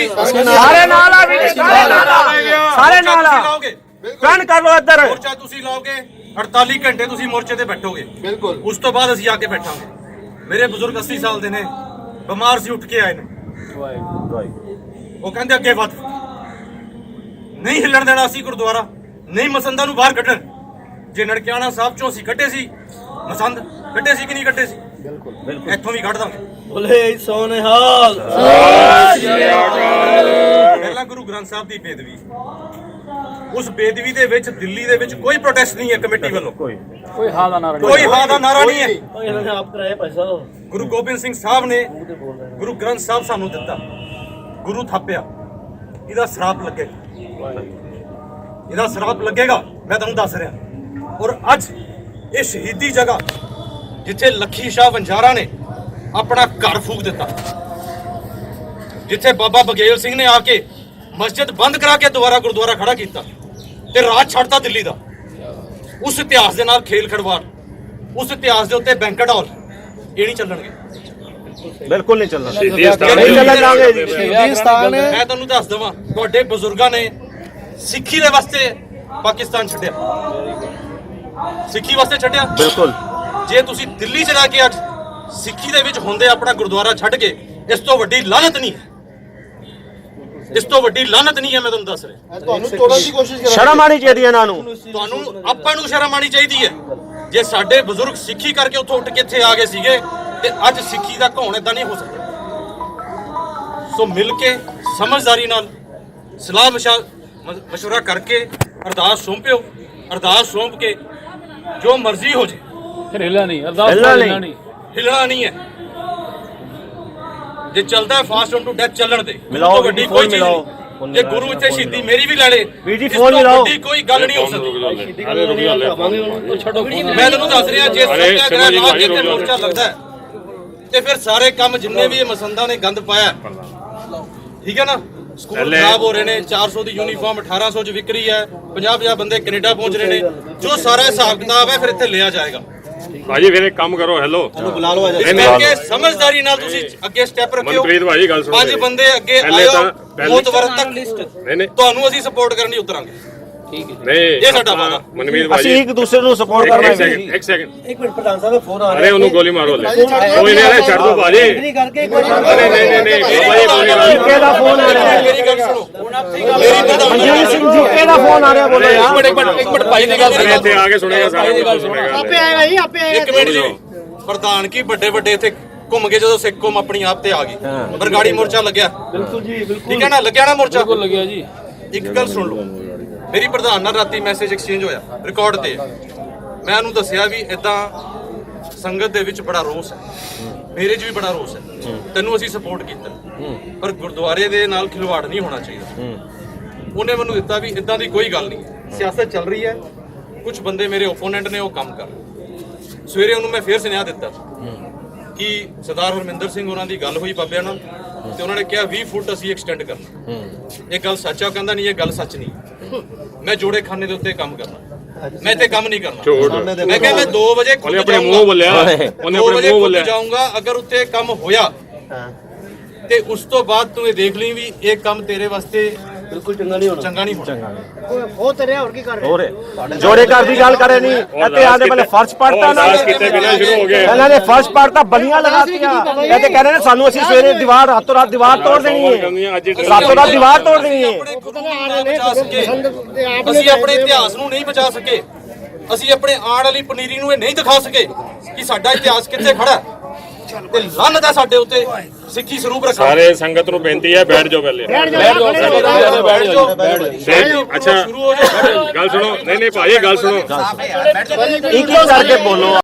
ਸਾਰੇ ਨਾਲ ਆ ਵੀਰੇ, ਸਾਰੇ ਨਾਲ ਆ। ਟਰਨ ਕਰ ਲੋ ਇੱਧਰ। ਮੋਰਚਾ ਤੁਸੀਂ ਲਾਓਗੇ 48 ਘੰਟੇ ਤੁਸੀਂ ਮੋਰਚੇ ਤੇ ਬੈਠੋਗੇ। ਬਿਲਕੁਲ। ਉਸ ਤੋਂ ਬਾਅਦ ਅਸੀਂ ਆ ਕੇ ਬੈਠਾਂਗੇ। ਮੇਰੇ ਬਜ਼ੁਰਗ 80 ਸਾਲ ਦੇ ਨੇ, ਬਿਮਾਰ ਸੀ, ਉੱਠ ਕੇ ਆਏ ਨੇ। ਉਹ ਕਹਿੰਦੇ ਅੱਗੇ ਵੱਧ, ਨਹੀਂ ਹਿੱਲਣ ਦੇਣਾ ਅਸੀਂ ਗੁਰਦੁਆਰਾ, ਨਹੀਂ ਮਸੰਦਾਂ ਨੂੰ ਬਾਹਰ ਕੱਢਣ। ਜੇ ਨਨਕਿਆਣਾ ਸਾਹਿਬ ਚੋਂ ਅਸੀਂ ਕੱਢੇ ਸੀ ਮਸੰਦ, ਕੱਢੇ ਸੀ ਕਿ ਨਹੀਂ ਕੱਢੇ ਸੀ? ਬਿਲਕੁਲ। ਇੱਥੋਂ ਵੀ ਕੱਢ ਦਾਂਗੇ। ਬੋਲੇ ਸੋਨੇਹਾਲ। ਪਹਿਲਾਂ ਗੁਰੂ ਗ੍ਰੰਥ ਸਾਹਿਬ ਦੀ ਬੇਦਬੀ, ਉਸ ਬੇਦਬੀ ਦੇ ਵਿੱਚ ਦਿੱਲੀ ਦੇ ਵਿੱਚ ਕੋਈ ਪ੍ਰੋਟੈਸਟ ਨਹੀਂ ਹੈ ਕਮੇਟੀ ਵੱਲੋਂ, ਕੋਈ ਹਾਂ ਦਾ ਨਾਰਾ ਨਹੀਂ ਹੈ। ਇਹਨਾਂ ਨੇ ਆਪ ਕਰਾਇਆ ਪੈਸਾ। ਗੁਰੂ ਗੋਬਿੰਦ ਸਿੰਘ ਸਾਹਿਬ ਨੇ ਗੁਰੂ ਗ੍ਰੰਥ ਸਾਹਿਬ ਸਾਨੂੰ ਦਿੱਤਾ, ਗੁਰੂ ਥਾਪਿਆ, ਇਹਦਾ ਸ਼ਰਾਪ ਲੱਗੇਗਾ, ਇਹਦਾ ਸ਼ਰਾਪ ਲੱਗੇਗਾ, ਮੈਂ ਤੁਹਾਨੂੰ ਦੱਸ ਰਿਹਾ। ਔਰ ਅੱਜ ਇਹ ਸ਼ਹੀਦੀ ਜਗ੍ਹਾ ਜਿੱਥੇ ਲੱਖੀ ਸ਼ਾਹ ਵੰਜਾਰਾ ਨੇ ਆਪਣਾ ਘਰ ਫੂਕ ਦਿੱਤਾ, ਜਿੱਥੇ ਬਾਬਾ ਬਗੇਲ ਸਿੰਘ ਨੇ ਆ ਕੇ ਮਸਜਿਦ ਬੰਦ ਕਰਾ ਕੇ ਦੁਬਾਰਾ ਗੁਰਦੁਆਰਾ ਖੜਾ ਕੀਤਾ ਤੇ ਰਾਜ ਛੱਡਤਾ ਦਿੱਲੀ ਦਾ, ਉਸ ਇਤਿਹਾਸ ਦੇ ਨਾਲ ਖੇਲ ਖਿਡਵਾੜ, ਉਸ ਇਤਿਹਾਸ ਦੇ ਉੱਤੇ ਬੈਂਕਟ ਹਾਲ, ਇਹ ਨਹੀਂ ਚੱਲਣਗੇ। ਬਿਲਕੁਲ ਨਹੀਂ ਚੱਲਣਾ। ਮੈਂ ਤੁਹਾਨੂੰ ਦੱਸ ਦਵਾਂ, ਤੁਹਾਡੇ ਬਜ਼ੁਰਗਾਂ ਨੇ ਸਿੱਖੀ ਦੇ ਵਾਸਤੇ ਪਾਕਿਸਤਾਨ ਛੱਡਿਆ, ਸਿੱਖੀ ਵਾਸਤੇ ਛੱਡਿਆ। ਬਿਲਕੁਲ। ਜੇ ਤੁਸੀਂ ਦਿੱਲੀ ਚ ਰਹਿ ਕੇ ਅੱਜ ਸਿੱਖੀ ਦੇ ਵਿੱਚ ਹੁੰਦੇ ਆਪਣਾ ਗੁਰਦੁਆਰਾ ਛੱਡ ਕੇ, ਇਸ ਤੋਂ ਵੱਡੀ ਲਾਨਤ ਨਹੀਂ ਹੈ, ਇਸ ਤੋਂ ਵੱਡੀ ਲਾਨਤ ਨਹੀਂ ਹੈ। ਮੈਂ ਤੁਹਾਨੂੰ ਦੱਸ ਰਿਹਾ, ਤੁਹਾਨੂੰ ਤੋੜਨ ਦੀ ਕੋਸ਼ਿਸ਼ ਕਰ ਰਹੇ। ਸ਼ਰਮ ਆਣੀ ਚਾਹੀਦੀ ਇਹਨਾਂ ਨੂੰ, ਤੁਹਾਨੂੰ ਆਪਾਂ ਨੂੰ ਸ਼ਰਮ ਆਣੀ ਚਾਹੀਦੀ ਹੈ। ਜੇ ਸਾਡੇ ਬਜ਼ੁਰਗ ਸਿੱਖੀ ਕਰਕੇ ਉੱਥੋਂ ਉੱਠ ਕੇ ਇੱਥੇ ਆ ਗਏ ਸੀਗੇ ਤੇ ਅੱਜ ਸਿੱਖੀ ਦਾ ਘੌਣ ਏਦਾਂ ਨਹੀਂ ਹੋ ਸਕਦਾ। ਸੋ ਮਿਲ ਕੇ ਸਮਝਦਾਰੀ ਨਾਲ ਸਲਾਹ ਮਸ਼ਵਰਾ ਕਰਕੇ ਅਰਦਾਸ ਸੌਂਪਿਓ, ਅਰਦਾਸ ਸੌਂਪ ਕੇ ਜੋ ਮਰਜ਼ੀ ਹੋ ਜੇ, ਫਿਰ ਹਿੱਲਣਾ ਨਹੀਂ, ਅਰਦਾਸ ਹਿੱਲਣਾ ਨਹੀਂ ਹੈ। ਜੇ ਚੱਲਦਾ ਫਾਸਟ ਔਨ ਟੂ ਡੈਥ ਚੱਲਣ ਦੇ, ਮਿਲਾਓ ਵੱਡੀ ਕੋਈ ਚੀਜ਼ ਨਹੀਂ। ਜੇ ਗੁਰੂ ਇੱਥੇ ਸ਼ਹੀਦੀ ਮੇਰੀ ਵੀ ਲੈ ਲੇ, ਵੀਰ ਫੋਨ ਮਿਲਾਓ, ਵੱਡੀ ਕੋਈ ਗੱਲ ਨਹੀਂ ਹੋ ਸਕਦੀ। ਛੱਡੋ। ਮੈਂ ਤੁਹਾਨੂੰ ਦੱਸ ਰਿਹਾ, ਜੇ ਸੱਤਿਆਗ੍ਰਹਿ ਲਾ ਕੇ ਤੇ ਮੋਰਚਾ ਲੱਗਦਾ ਹੈ ਤੇ ਫਿਰ ਸਾਰੇ ਕੰਮ ਜਿੰਨੇ ਵੀ ਇਹ ਮਸੰਦਾਂ ਨੇ ਗੰਦ ਪਾਇਆ, ਠੀਕ ਹੈ ਨਾ, ਸਕੂਲ ਖਰਾਬ ਹੋ ਰਹੇ ਨੇ, 400 ਦੀ ਯੂਨੀਫਾਰਮ 1800 ਚ ਵਿਕ ਰਹੀ ਹੈ, 50-50 ਬੰਦੇ ਕੈਨੇਡਾ ਪਹੁੰਚ ਰਹੇ ਨੇ, ਜੋ ਸਾਰਾ ਹਿਸਾਬ ਕਿਤਾਬ ਹੈ ਫਿਰ ਇੱਥੇ ਲਿਆ ਜਾਏਗਾ। ਭਾਜੀ ਫਿਰ ਇੱਕ ਕੰਮ ਕਰੋ, ਹੈਲੋ ਬੁਲਾ ਲਓ। ਇਸ ਕਰਕੇ ਸਮਝਦਾਰੀ ਨਾਲ ਤੁਸੀਂ ਅੱਗੇ ਸਟੈਪ ਰੱਖਿਓ। ਮਨਪ੍ਰੀਤ ਭਾਜੀ ਗੱਲ ਸੁਣੋ, 5 ਬੰਦੇ ਅੱਗੇ ਆਇਓ, ਬਹੁਤ ਵਾਰ ਤੱਕ ਤੁਹਾਨੂੰ ਅਸੀਂ ਸਪੋਰਟ ਕਰਨ ਲਈ ਉਤਰਾਂਗੇ। ਨਹੀਂ ਇਹ ਸਾਡਾ ਵਾਅਦਾ। ਮਨਪ੍ਰੀਤ ਭਾਜੀ ਅਸੀਂ ਇੱਕ ਦੂਸਰੇ ਨੂੰ ਸਪੋਰਟ ਕਰਨਾ ਹੈ। ਇੱਕ ਸੈਕਿੰਡ ਇੱਕ ਮਿੰਟ, ਪ੍ਰਧਾਨ ਸਾਹਿਬ ਦਾ ਫੋਨ ਆ ਰਿਹਾ। ਅਰੇ ਉਹਨੂੰ ਗੋਲੀ ਮਾਰੋ ਲੈ, ਕੋਈ ਨਹੀਂ, ਛੱਡ ਦੋ ਭਾਜੀ। ਨਹੀਂ ਕਰਕੇ ਇੱਕ ਵਾਰ ਨਹੀਂ ਜੀਕੇ ਦਾ ਫੋਨ ਆ ਰਿਹਾ, ਮੇਰੀ ਗੱਲ ਸੁਣੋ, ਮਨਜੀਤ ਸਿੰਘ ਜੀਕੇ ਦਾ ਫੋਨ ਆ ਰਿਹਾ, ਬੋਲੋ ਯਾਰ। ਇੱਕ ਮਿੰਟ ਭਾਈ ਦੀ ਗੱਲ ਸੁਣੋ। ਇੱਥੇ ਆ ਕੇ ਸੁਣੇਗਾ ਸਾਰਾ ਕੁਝ ਸੁਣੇਗਾ। ਆਪੇ ਆਏਗਾ ਜੀ, ਆਪੇ ਆਏਗਾ। ਇੱਕ ਮਿੰਟ ਜੀ, ਪ੍ਰਧਾਨ ਕੀ ਵੱਡੇ ਇੱਥੇ ਘੁੰਮ ਕੇ ਜਦੋਂ ਸਿੱਖ ਕੌਮ ਆਪਣੀ ਆਪ ਤੇ ਆ ਗਈ, ਬਰਗਾੜੀ ਮੋਰਚਾ ਲੱਗਿਆ। ਬਿਲਕੁਲ ਜੀ, ਬਿਲਕੁਲ। ਠੀਕ ਹੈ ਨਾ, ਲੱਗਿਆ ਨਾ ਮੋਰਚਾ। ਬਿਲਕੁਲ ਲੱਗਿਆ ਜੀ। ਇੱਕ ਗੱਲ ਸੁਣ ਲਓ, ਮੇਰੀ ਪ੍ਰਧਾਨ ਨਾਲ ਰਾਤੀ ਮੈਸੇਜ ਐਕਸਚੇਂਜ ਹੋਇਆ, ਰਿਕਾਰਡ ਤੇ। ਮੈਂ ਉਹਨੂੰ ਦੱਸਿਆ ਵੀ ਇਦਾਂ ਸੰਗਤ ਦੇ ਵਿੱਚ ਬੜਾ ਰੋਸ ਹੈ, ਮੇਰੇ 'ਚ ਵੀ ਬੜਾ ਰੋਸ ਹੈ, ਤੈਨੂੰ ਅਸੀਂ ਸਪੋਰਟ ਕੀਤਾ, ਪਰ ਗੁਰਦੁਆਰੇ ਦੇ ਨਾਲ ਖਿਲਵਾੜ ਨਹੀਂ ਹੋਣਾ ਚਾਹੀਦਾ। ਉਹਨੇ ਮੈਨੂੰ ਦਿੱਤਾ ਵੀ ਇਦਾਂ ਦੀ ਕੋਈ ਗੱਲ ਨਹੀਂ, ਸਿਆਸਤ ਚੱਲ ਰਹੀ ਹੈ, ਕੁਝ ਬੰਦੇ ਮੇਰੇ ਓਪੋਨੈਂਟ ਨੇ ਉਹ ਕੰਮ ਕਰ ਰਹੇ। ਸਵੇਰੇ ਉਹਨੂੰ ਮੈਂ ਫੇਰ ਸੁਨੇਹਾ ਦਿੱਤਾ ਕਿ ਸਰਦਾਰ ਹਰਮਿੰਦਰ ਸਿੰਘ ਉਹਨਾਂ ਦੀ ਗੱਲ ਹੋਈ ਬਾਬਿਆਂ ਨਾਲ, ਤੇ ਉਹਨਾਂ ਨੇ ਕਿਹਾ 20 ਫੁੱਟ ਅਸੀਂ ਐਕਸਟੈਂਡ ਕਰਨਾ। ਇਹ ਗੱਲ ਸੱਚ ਆ? ਕਹਿੰਦਾ ਨਹੀਂ, ਇਹ ਗੱਲ ਸੱਚ ਨਹੀਂ, ਮੈਂ ਜੋੜੇ ਖਾਨੇ ਦੇ ਉੱਤੇ ਕੰਮ ਕਰਨਾ, ਮੈਂ ਇੱਥੇ ਕੰਮ ਨਹੀਂ ਕਰਨਾ। ਮੈਂ ਕਿਹਾ ਮੈਂ 2 ਵਜੇ ਖੁਦ ਆਪਣੇ ਮੂੰਹ ਬੋਲਿਆ, ਉਹਨੇ ਆਪਣੇ ਮੂੰਹ ਬੋਲਿਆ ਜਾਊਂਗਾ, ਅਗਰ ਉੱਥੇ ਕੰਮ ਹੋਇਆ ਤੇ ਉਸ ਤੋਂ ਬਾਅਦ ਤੂੰ ਇਹ ਦੇਖ ਲਈ ਵੀ ਇਹ ਕੰਮ ਤੇਰੇ ਵਾਸਤੇ ਬਿਲਕੁਲ ਚੰਗਾ ਨਹੀਂ ਹੋਣਾ। ਚੰਗਾ ਨਹੀਂ ਹੋਣਾ। ਉਹ ਤੇਰੇ ਹੋਰ ਕੀ ਕਰ ਰਹੇ? ਹੋਰ ਜੋੜੇ ਘਰ ਦੀ ਗੱਲ ਕਰੇ ਨਹੀਂ, ਇੱਥੇ ਆਦੇ ਪਹਿਲੇ ਫਰਸ਼ ਪੜਤਾ ਨਾ, ਇਹਨਾਂ ਨੇ ਫਰਸ਼ ਪੜਤਾ, ਬਲੀਆਂ ਲਗਾਤੀਆਂ। ਇਹ ਤੇ ਕਹਿੰਦੇ ਨੇ ਸਾਨੂੰ ਅਸੀਂ ਸਵੇਰੇ ਦੀਵਾਰ ਰਾਤੋਂ ਰਾਤ ਦੀਵਾਰ ਤੋੜ ਦੇਣੀ ਹੈ, ਰਾਤੋਂ ਰਾਤ ਦੀਵਾਰ ਤੋੜ ਦੇਣੀ ਹੈ। ਅਸੀਂ ਆਪਣੇ ਇਤਿਹਾਸ ਨੂੰ ਨਹੀਂ ਬਚਾ ਸਕੇ, ਅਸੀਂ ਆਪਣੇ ਆਉਣ ਵਾਲੀ ਪਨੀਰੀ ਨੂੰ ਇਹ ਨਹੀਂ ਦਿਖਾ ਸਕੇ ਕਿ ਸਾਡਾ ਇਤਿਹਾਸ ਕਿੱਥੇ ਖੜਾ ਹੈ। ਤੇ ਲਾਨਤ ਹੈ ਸਾਡੇ ਉੱਤੇ ਸਿੱਖੀ ਸਰੂਪ ਰੱਖਾ। ਸਾਰੇ ਸੰਗਤ ਨੂੰ ਬੇਨਤੀ ਹੈ, ਬੈਠ ਜਾਓ ਪਹਿਲੇ, ਬੈਠ ਜਾਓ। ਅੱਛਾ ਗੱਲ ਸੁਣੋ। ਨਹੀਂ ਭਾਜੀ ਗੱਲ ਸੁਣੋ, ਇੱਕ ਕਰਕੇ ਬੋਲੋ।